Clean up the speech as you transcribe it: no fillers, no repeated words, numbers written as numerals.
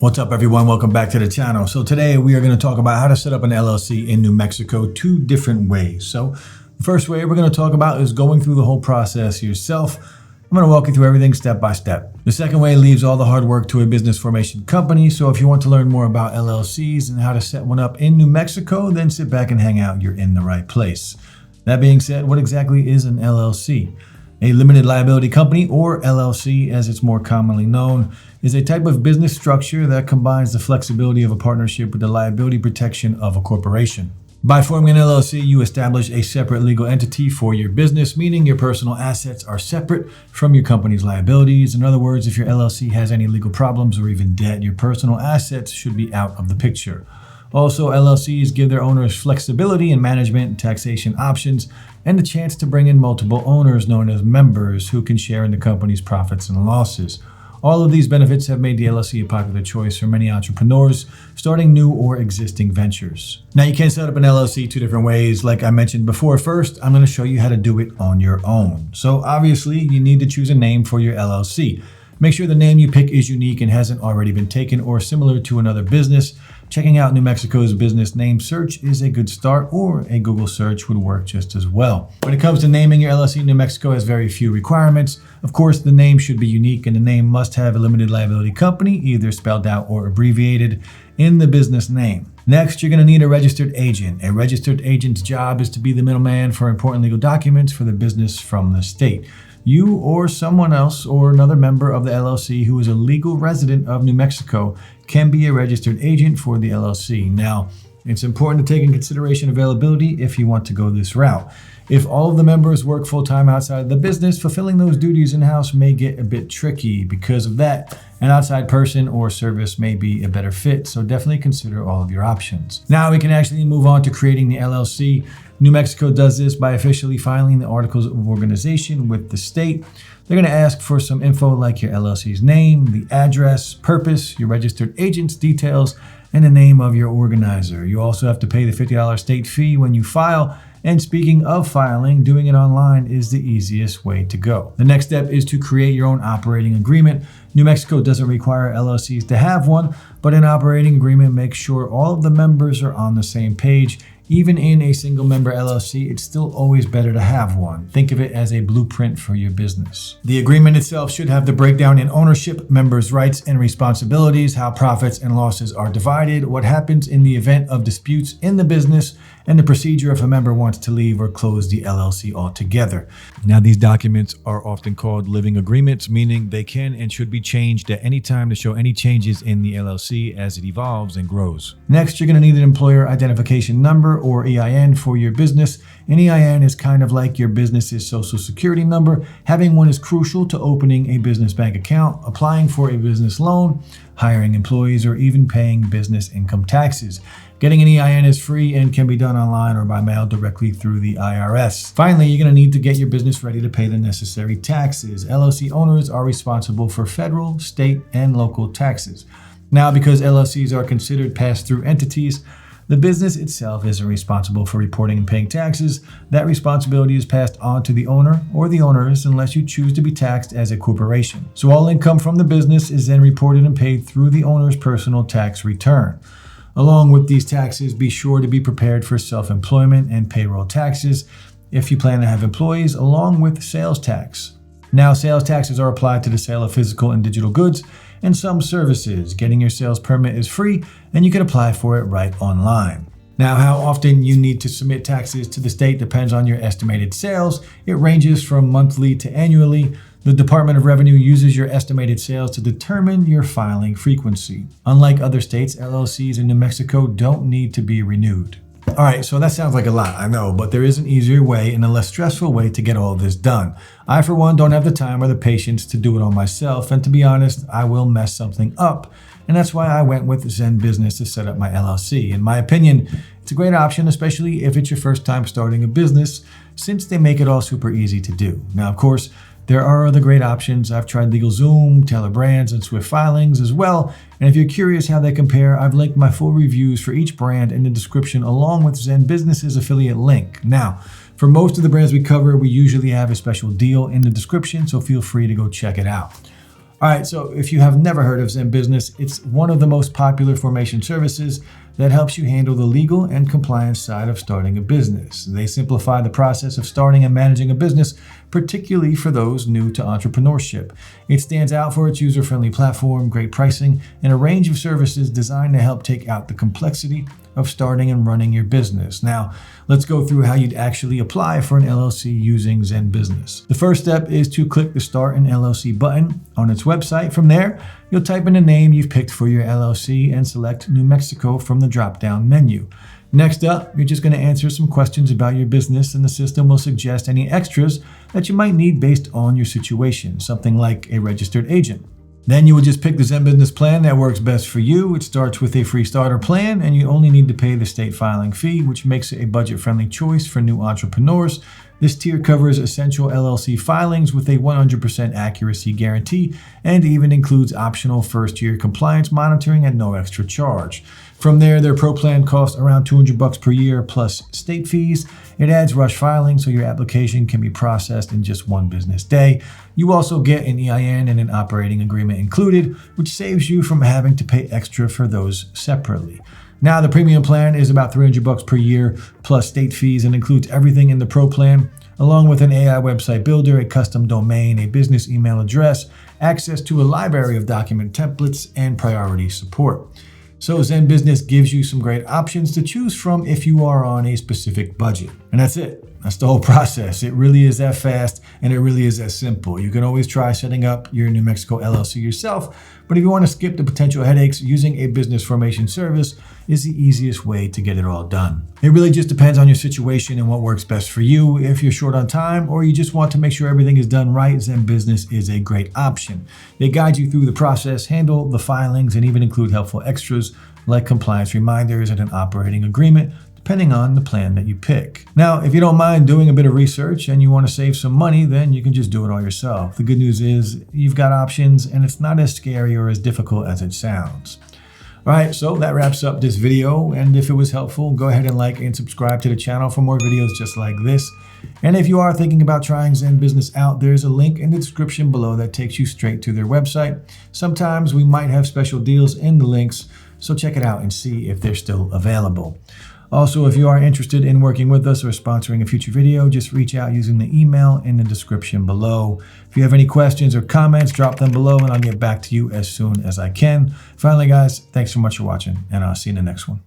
What's up, everyone? Welcome back to the channel. So today we are going to talk about how to set up an LLC in New Mexico two different ways. So the first way we're going to talk about is going through the whole process yourself. I'm going to walk you through everything step by step. The second way leaves all the hard work to a business formation company. So if you want to learn more about LLCs and how to set one up in New Mexico, then sit back and hang out. You're in the right place. That being said, what exactly is an LLC? A limited liability company, or LLC as it's more commonly known, is a type of business structure that combines the flexibility of a partnership with the liability protection of a corporation. By forming an LLC, you establish a separate legal entity for your business, meaning your personal assets are separate from your company's liabilities. In other words, if your LLC has any legal problems or even debt, your personal assets should be out of the picture. Also, LLCs give their owners flexibility in management and taxation options and the chance to bring in multiple owners known as members who can share in the company's profits and losses. All of these benefits have made the LLC a popular choice for many entrepreneurs starting new or existing ventures. Now, you can set up an LLC two different ways. Like I mentioned before, first, I'm going to show you how to do it on your own. So obviously, you need to choose a name for your LLC. Make sure the name you pick is unique and hasn't already been taken or similar to another business. Checking out New Mexico's business name search is a good start, or a Google search would work just as well. When it comes to naming your LLC, New Mexico has very few requirements. Of course, the name should be unique and the name must have a limited liability company, either spelled out or abbreviated, in the business name. Next, you're going to need a registered agent. A registered agent's job is to be the middleman for important legal documents for the business from the state. You or someone else or another member of the LLC who is a legal resident of New Mexico can be a registered agent for the LLC. Now, it's important to take in consideration availability if you want to go this route. If all of the members work full-time outside of the business, fulfilling those duties in-house may get a bit tricky. Because of that, an outside person or service may be a better fit, so definitely consider all of your options. Now we can actually move on to creating the LLC. New Mexico does this by officially filing the articles of organization with the state. They're going to ask for some info like your LLC's name, the address, purpose, your registered agent's details, and the name of your organizer. You also have to pay the $50 state fee when you file. And speaking of filing, doing it online is the easiest way to go. The next step is to create your own operating agreement. New Mexico doesn't require LLCs to have one, but an operating agreement makes sure all of the members are on the same page. Even in a single member LLC, it's still always better to have one. Think of it as a blueprint for your business. The agreement itself should have the breakdown in ownership, members' rights and responsibilities, how profits and losses are divided, what happens in the event of disputes in the business, and the procedure if a member wants to leave or close the LLC altogether. Now, these documents are often called living agreements, meaning they can and should be changed at any time to show any changes in the LLC as it evolves and grows. Next, you're going to need an employer identification number, or EIN, for your business. An EIN is kind of like your business's social security number. Having one is crucial to opening a business bank account, applying for a business loan, hiring employees, or even paying business income taxes. Getting an EIN is free and can be done online or by mail directly through the IRS. Finally, you're going to need to get your business ready to pay the necessary taxes. LLC owners are responsible for federal, state, and local taxes. Now, because LLCs are considered pass-through entities, the business itself isn't responsible for reporting and paying taxes. That responsibility is passed on to the owner or the owners unless you choose to be taxed as a corporation. So all income from the business is then reported and paid through the owner's personal tax return. Along with these taxes, be sure to be prepared for self-employment and payroll taxes if you plan to have employees, along with sales tax. Now, sales taxes are applied to the sale of physical and digital goods and some services. Getting your sales permit is free and you can apply for it right online. Now, how often you need to submit taxes to the state depends on your estimated sales. It ranges from monthly to annually. The Department of Revenue uses your estimated sales to determine your filing frequency. Unlike other states, LLCs in New Mexico don't need to be renewed. All right, so that sounds like a lot, I know, but there is an easier way and a less stressful way to get all of this done. I, for one, don't have the time or the patience to do it all myself, and to be honest, I will mess something up. And that's why I went with ZenBusiness to set up my LLC. In my opinion, it's a great option, especially if it's your first time starting a business, since they make it all super easy to do. Now, of course, there are other great options. I've tried LegalZoom, Tailor Brands, and Swift Filings as well. And if you're curious how they compare, I've linked my full reviews for each brand in the description, along with ZenBusiness's affiliate link. Now, for most of the brands we cover, we usually have a special deal in the description, so feel free to go check it out. All right, so if you have never heard of ZenBusiness, it's one of the most popular formation services that helps you handle the legal and compliance side of starting a business. They simplify the process of starting and managing a business, particularly for those new to entrepreneurship. It stands out for its user-friendly platform, great pricing, and a range of services designed to help take out the complexity of starting and running your business. Now, let's go through how you'd actually apply for an LLC using ZenBusiness. The first step is to click the Start an LLC button on its website. From there, you'll type in the name you've picked for your LLC and select New Mexico from the drop-down menu. Next up, you're just going to answer some questions about your business, and the system will suggest any extras that you might need based on your situation, something like a registered agent. Then you will just pick the ZenBusiness plan that works best for you. It starts with a free starter plan, and you only need to pay the state filing fee, which makes it a budget-friendly choice for new entrepreneurs. This tier covers essential LLC filings with a 100% accuracy guarantee and even includes optional first-year compliance monitoring at no extra charge. From there, their pro plan costs around $200 per year plus state fees. It adds rush filing so your application can be processed in just one business day. You also get an EIN and an operating agreement included, which saves you from having to pay extra for those separately. Now, the premium plan is about $300 per year plus state fees and includes everything in the pro plan, along with an AI website builder, a custom domain, a business email address, access to a library of document templates, and priority support. So ZenBusiness gives you some great options to choose from if you are on a specific budget. And that's it. That's the whole process. It really is that fast, and it really is that simple. You can always try setting up your New Mexico LLC yourself, but if you want to skip the potential headaches, using a business formation service is the easiest way to get it all done. It really just depends on your situation and what works best for you. If you're short on time or you just want to make sure everything is done right, ZenBusiness is a great option. They guide you through the process, handle the filings, and even include helpful extras like compliance reminders and an operating agreement, depending on the plan that you pick. Now, if you don't mind doing a bit of research and you want to save some money, then you can just do it all yourself. The good news is you've got options, and it's not as scary or as difficult as it sounds. All right, so that wraps up this video, and if it was helpful, go ahead and like and subscribe to the channel for more videos just like this. And if you are thinking about trying ZenBusiness out, there's a link in the description below that takes you straight to their website. Sometimes we might have special deals in the links, so check it out and see if they're still available. Also, if you are interested in working with us or sponsoring a future video, just reach out using the email in the description below. If you have any questions or comments, drop them below and I'll get back to you as soon as I can. Finally, guys, thanks so much for watching, and I'll see you in the next one.